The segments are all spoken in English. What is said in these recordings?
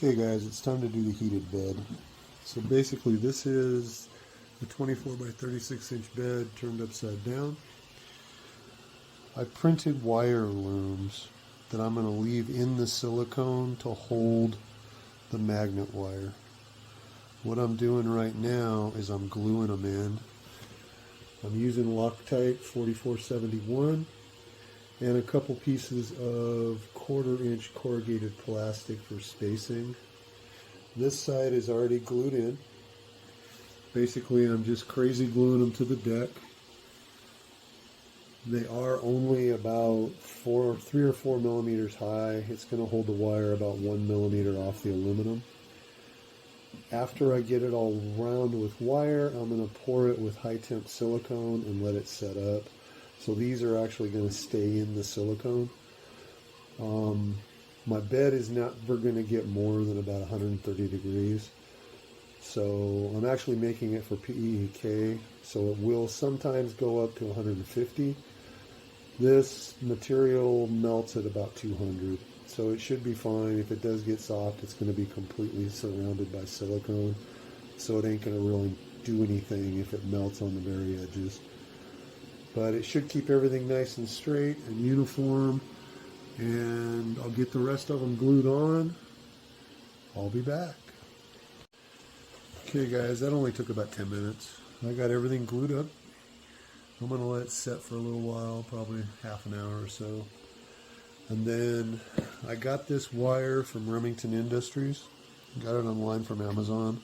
Okay guys, it's time to do the heated bed. So basically this is a 24 by 36 inch bed turned upside down. I printed wire looms that I'm going to leave in the silicone to hold the magnet wire. What I'm doing right now is I'm gluing them in. I'm using Loctite 4471 and a couple pieces of 1/4 inch corrugated plastic for spacing. This side is already glued in. Basically I'm just crazy gluing them to the deck. They are only about 3 or 4 millimeters high. It's going to hold the wire about 1 millimeter off the aluminum. After I get it all round with wire, I'm going to pour it with high temp silicone and let it set up. So these are actually going to stay in the silicone. My bed is never going to get more than about 130 degrees. So I'm actually making it for PEK, so it will sometimes go up to 150. This material melts at about 200, so it should be fine. If it does get soft, it's going to be completely surrounded by silicone, so it ain't going to really do anything if it melts on the very edges. But it should keep everything nice and straight and uniform, and I'll get the rest of them glued on. I'll be back. Okay guys, that only took about 10 minutes. I got everything glued up. I'm going to let it set for a little while, probably half an hour or so. And then I got this wire from Remington Industries. Got it online from Amazon.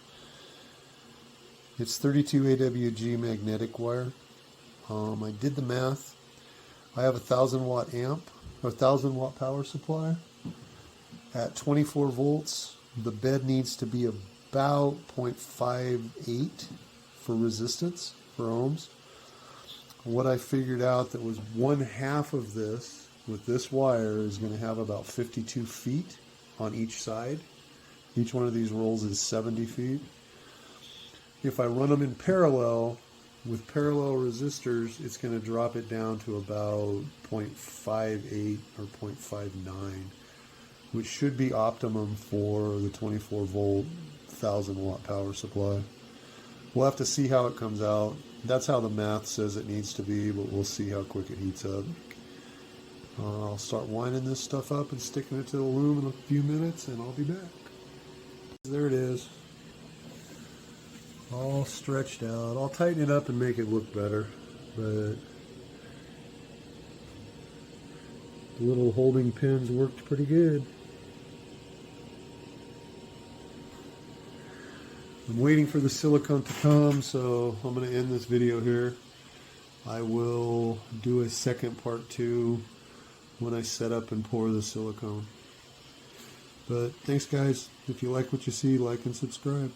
It's 32 AWG magnetic wire. I did the math. I have a 1,000 watt amp, or 1,000 watt power supply. At 24 volts, the bed needs to be about 0.58 for resistance, for ohms. What I figured out that was 1/2 of this with this wire is going to have about 52 feet on each side. Each one of these rolls is 70 feet. If I run them in parallel with parallel resistors, it's going to drop it down to about 0.58 or 0.59, which should be optimum for the 24 volt 1,000 watt power supply. We'll have to see how it comes out. That's how the math says it needs to be, but we'll see how quick it heats up. I'll start winding this stuff up and sticking it to the loom in a few minutes, and I'll be back. There it is. All stretched out. I'll tighten it up and make it look better, but the little holding pins worked pretty good. I'm waiting for the silicone to come, so I'm going to end this video here. I will do a second part 2 when I set up and pour the silicone. But thanks guys. If you like what you see, like and subscribe.